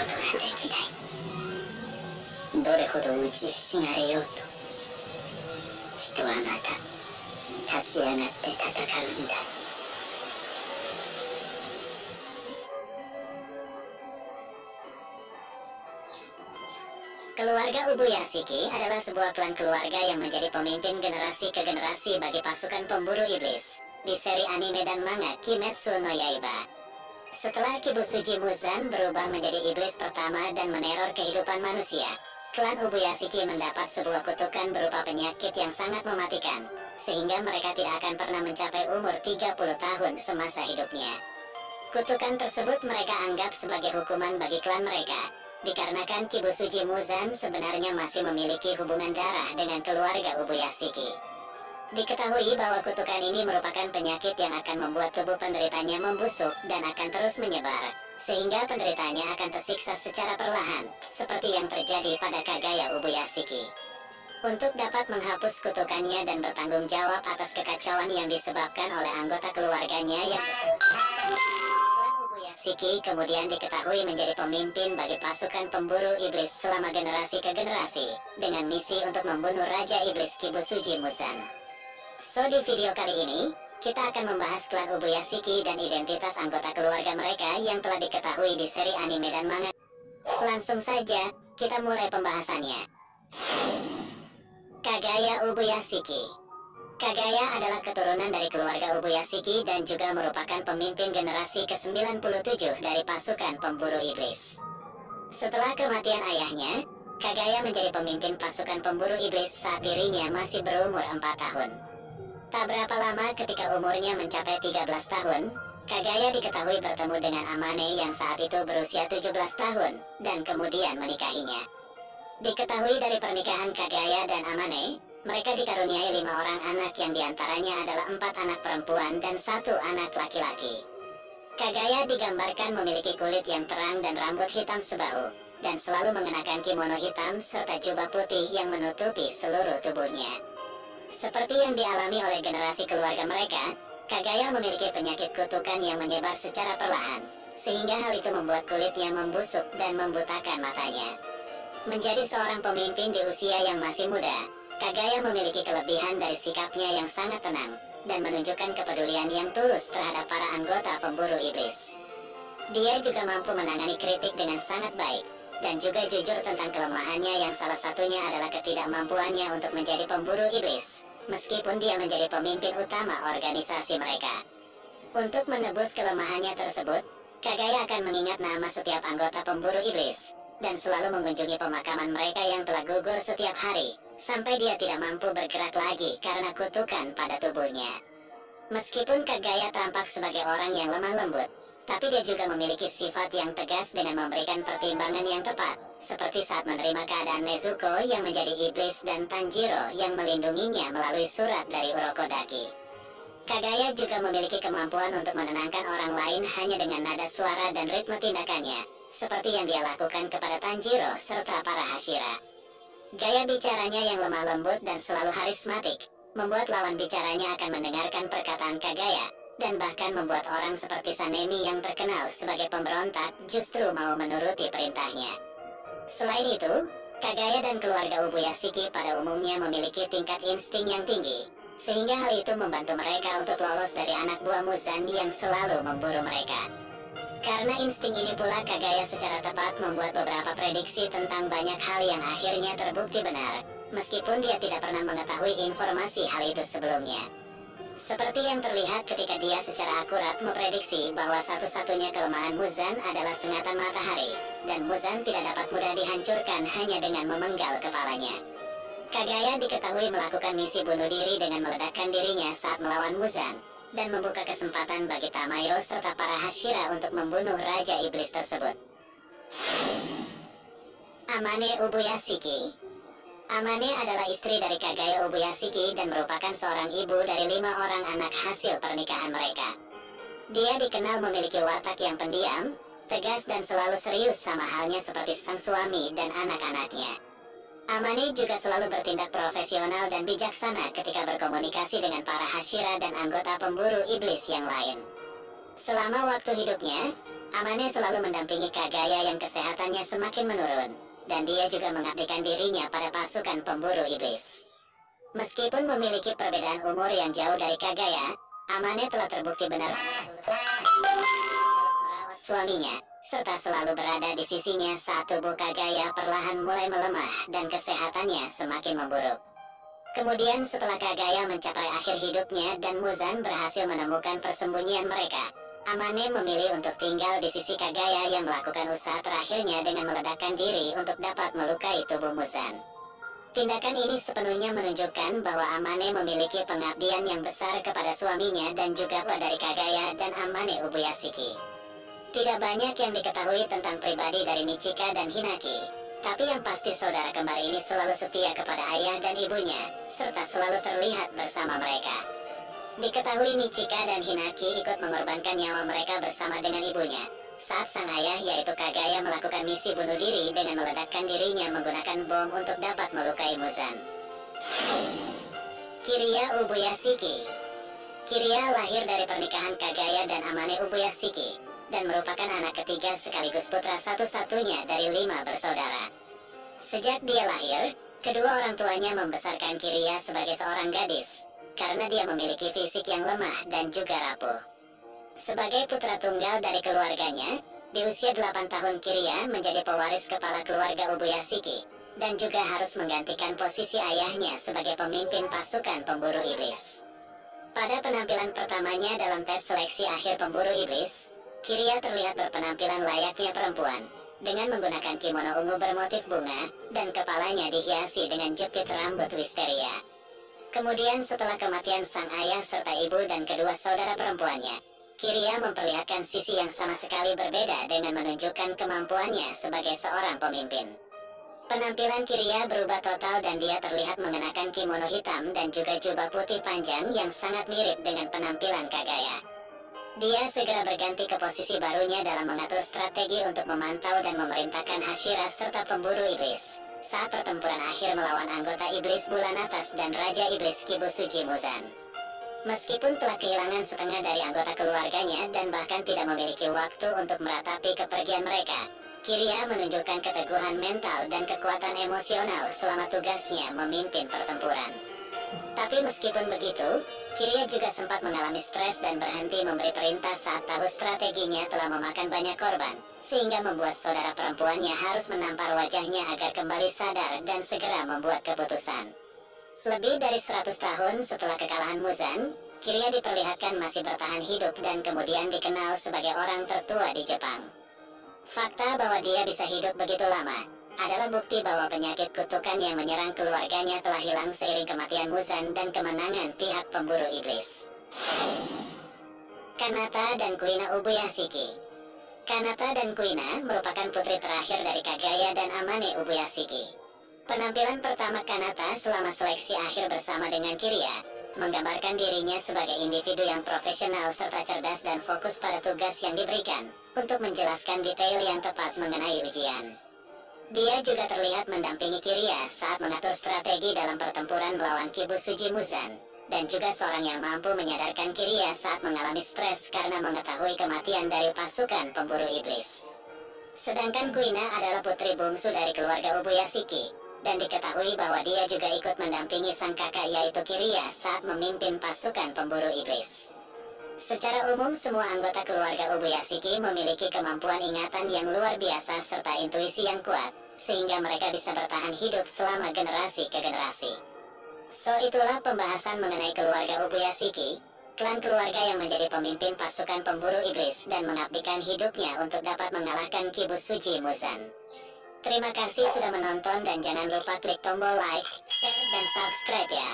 ことができない。どれほど打ちひしがれようと、人はまた立ち上がって戦うんだ。Keluarga Ubuyashiki adalah sebuah klan keluarga yang menjadi pemimpin generasi ke generasi bagi pasukan pemburu iblis di seri anime dan manga Kimetsu no Yaiba. Setelah Kibusuji Muzan berubah menjadi iblis pertama dan meneror kehidupan manusia, klan Ubuyashiki mendapat sebuah kutukan berupa penyakit yang sangat mematikan, sehingga mereka tidak akan pernah mencapai umur 30 tahun semasa hidupnya. Kutukan tersebut mereka anggap sebagai hukuman bagi klan mereka, dikarenakan Kibusuji Muzan sebenarnya masih memiliki hubungan darah dengan keluarga Ubuyashiki. Diketahui bahwa kutukan ini merupakan penyakit yang akan membuat tubuh penderitanya membusuk dan akan terus menyebar, sehingga penderitanya akan tersiksa secara perlahan, seperti yang terjadi pada Kagaya Ubuyashiki. Untuk dapat menghapus kutukannya dan bertanggung jawab atas kekacauan yang disebabkan oleh anggota keluarganya yang Ubuyashiki kemudian diketahui menjadi pemimpin bagi pasukan pemburu iblis selama generasi ke generasi, dengan misi untuk membunuh Raja Iblis Kibusuji Muzan. So di video kali ini, kita akan membahas klan Ubuyashiki dan identitas anggota keluarga mereka yang telah diketahui di seri anime dan manga. Langsung saja, kita mulai pembahasannya. Kagaya Ubuyashiki. Kagaya adalah keturunan dari keluarga Ubuyashiki dan juga merupakan pemimpin generasi ke-97 dari pasukan pemburu iblis. Setelah kematian ayahnya, Kagaya menjadi pemimpin pasukan pemburu iblis saat dirinya masih berumur 4 tahun. Tak berapa lama ketika umurnya mencapai 13 tahun, Kagaya diketahui bertemu dengan Amane yang saat itu berusia 17 tahun, dan kemudian menikahinya. Diketahui dari pernikahan Kagaya dan Amane, mereka dikaruniai 5 orang anak yang diantaranya adalah 4 anak perempuan dan 1 anak laki-laki. Kagaya digambarkan memiliki kulit yang terang dan rambut hitam sebahu, dan selalu mengenakan kimono hitam serta jubah putih yang menutupi seluruh tubuhnya. Seperti yang dialami oleh generasi keluarga mereka, Kagaya memiliki penyakit kutukan yang menyebar secara perlahan, sehingga hal itu membuat kulitnya membusuk dan membutakan matanya. Menjadi seorang pemimpin di usia yang masih muda, Kagaya memiliki kelebihan dari sikapnya yang sangat tenang, dan menunjukkan kepedulian yang tulus terhadap para anggota pemburu iblis. Dia juga mampu menangani kritik dengan sangat baik, dan juga jujur tentang kelemahannya yang salah satunya adalah ketidakmampuannya untuk menjadi pemburu iblis, meskipun dia menjadi pemimpin utama organisasi mereka. Untuk menebus kelemahannya tersebut, Kagaya akan mengingat nama setiap anggota pemburu iblis, dan selalu mengunjungi pemakaman mereka yang telah gugur setiap hari, sampai dia tidak mampu bergerak lagi karena kutukan pada tubuhnya. Meskipun Kagaya tampak sebagai orang yang lemah lembut, tapi dia juga memiliki sifat yang tegas dengan memberikan pertimbangan yang tepat, seperti saat menerima keadaan Nezuko yang menjadi iblis dan Tanjiro yang melindunginya melalui surat dari Urokodaki. Kagaya juga memiliki kemampuan untuk menenangkan orang lain hanya dengan nada suara dan ritme tindakannya, seperti yang dia lakukan kepada Tanjiro serta para Hashira. Gaya bicaranya yang lemah lembut dan selalu harismatik, membuat lawan bicaranya akan mendengarkan perkataan Kagaya, dan bahkan membuat orang seperti Sanemi yang terkenal sebagai pemberontak justru mau menuruti perintahnya. Selain itu, Kagaya dan keluarga Ubuyashiki pada umumnya memiliki tingkat insting yang tinggi, sehingga hal itu membantu mereka untuk lolos dari anak buah Muzan yang selalu memburu mereka. Karena insting ini pula Kagaya secara tepat membuat beberapa prediksi tentang banyak hal yang akhirnya terbukti benar, meskipun dia tidak pernah mengetahui informasi hal itu sebelumnya. Seperti yang terlihat ketika dia secara akurat memprediksi bahwa satu-satunya kelemahan Muzan adalah sengatan matahari, dan Muzan tidak dapat mudah dihancurkan hanya dengan memenggal kepalanya. Kagaya diketahui melakukan misi bunuh diri dengan meledakkan dirinya saat melawan Muzan, dan membuka kesempatan bagi Tamairo serta para Hashira untuk membunuh Raja Iblis tersebut. Amane Ubuyashiki. Amane adalah istri dari Kagaya Ubuyashiki dan merupakan seorang ibu dari 5 orang anak hasil pernikahan mereka. Dia dikenal memiliki watak yang pendiam, tegas dan selalu serius sama halnya seperti sang suami dan anak-anaknya. Amane juga selalu bertindak profesional dan bijaksana ketika berkomunikasi dengan para Hashira dan anggota pemburu iblis yang lain. Selama waktu hidupnya, Amane selalu mendampingi Kagaya yang kesehatannya semakin menurun, dan dia juga mengabdikan dirinya pada pasukan pemburu iblis. Meskipun memiliki perbedaan umur yang jauh dari Kagaya, Amane telah terbukti benar-benar terus merawat suaminya, serta selalu berada di sisinya saat tubuh Kagaya perlahan mulai melemah dan kesehatannya semakin memburuk. Kemudian setelah Kagaya mencapai akhir hidupnya dan Muzan berhasil menemukan persembunyian mereka, Amane memilih untuk tinggal di sisi Kagaya yang melakukan usaha terakhirnya dengan meledakkan diri untuk dapat melukai tubuh Muzan. Tindakan ini sepenuhnya menunjukkan bahwa Amane memiliki pengabdian yang besar kepada suaminya dan juga dari Kagaya dan Amane Ubuyashiki. Tidak banyak yang diketahui tentang pribadi dari Michika dan Hinaki. Tapi yang pasti saudara kembar ini selalu setia kepada ayah dan ibunya, serta selalu terlihat bersama mereka. Diketahui Michika dan Hinaki ikut mengorbankan nyawa mereka bersama dengan ibunya, saat sang ayah yaitu Kagaya melakukan misi bunuh diri dengan meledakkan dirinya menggunakan bom untuk dapat melukai Muzan. Kiriya Ubuyashiki. Kiriya lahir dari pernikahan Kagaya dan Amane Ubuyashiki, dan merupakan anak ketiga sekaligus putra satu-satunya dari 5 bersaudara. Sejak dia lahir, kedua orang tuanya membesarkan Kiriya sebagai seorang gadis, karena dia memiliki fisik yang lemah dan juga rapuh. Sebagai putra tunggal dari keluarganya, di usia 8 tahun Kiriya menjadi pewaris kepala keluarga Ubuyashiki, dan juga harus menggantikan posisi ayahnya sebagai pemimpin pasukan pemburu iblis. Pada penampilan pertamanya dalam tes seleksi akhir pemburu iblis, Kiriya terlihat berpenampilan layaknya perempuan, dengan menggunakan kimono ungu bermotif bunga, dan kepalanya dihiasi dengan jepit rambut wisteria. Kemudian setelah kematian sang ayah serta ibu dan kedua saudara perempuannya, Kiriya memperlihatkan sisi yang sama sekali berbeda dengan menunjukkan kemampuannya sebagai seorang pemimpin. Penampilan Kiriya berubah total dan dia terlihat mengenakan kimono hitam dan juga jubah putih panjang yang sangat mirip dengan penampilan Kagaya. Dia segera berganti ke posisi barunya dalam mengatur strategi untuk memantau dan memerintahkan Hashira serta pemburu iblis saat pertempuran akhir melawan anggota iblis bulan atas dan Raja Iblis Kibusuji Muzan. Meskipun telah kehilangan setengah dari anggota keluarganya dan bahkan tidak memiliki waktu untuk meratapi kepergian mereka, Kiriya menunjukkan keteguhan mental dan kekuatan emosional selama tugasnya memimpin pertempuran. Tapi meskipun begitu, Kiriya juga sempat mengalami stres dan berhenti memberi perintah saat tahu strateginya telah memakan banyak korban, sehingga membuat saudara perempuannya harus menampar wajahnya agar kembali sadar dan segera membuat keputusan. Lebih dari 100 tahun setelah kekalahan Muzan, Kiriya diperlihatkan masih bertahan hidup dan kemudian dikenal sebagai orang tertua di Jepang. Fakta bahwa dia bisa hidup begitu lama adalah bukti bahwa penyakit kutukan yang menyerang keluarganya telah hilang seiring kematian Muzan dan kemenangan pihak pemburu iblis. Kanata dan Kuina Ubuyashiki. Kanata dan Kuina merupakan putri terakhir dari Kagaya dan Amane Ubuyashiki. Penampilan pertama Kanata selama seleksi akhir bersama dengan Kiriya menggambarkan dirinya sebagai individu yang profesional serta cerdas dan fokus pada tugas yang diberikan untuk menjelaskan detail yang tepat mengenai ujian. Dia juga terlihat mendampingi Kiriya saat mengatur strategi dalam pertempuran melawan Kibusuji Muzan, dan juga seorang yang mampu menyadarkan Kiriya saat mengalami stres karena mengetahui kematian dari pasukan pemburu iblis. Sedangkan Kuina adalah putri bungsu dari keluarga Ubuyashiki, dan diketahui bahwa dia juga ikut mendampingi sang kakak yaitu Kiriya saat memimpin pasukan pemburu iblis. Secara umum semua anggota keluarga Ubuyashiki memiliki kemampuan ingatan yang luar biasa serta intuisi yang kuat, sehingga mereka bisa bertahan hidup selama generasi ke generasi. So itulah pembahasan mengenai keluarga Ubuyashiki, klan keluarga yang menjadi pemimpin pasukan pemburu iblis dan mengabdikan hidupnya untuk dapat mengalahkan Kibusuji Muzan. Terima kasih sudah menonton dan jangan lupa klik tombol like, share, dan subscribe ya.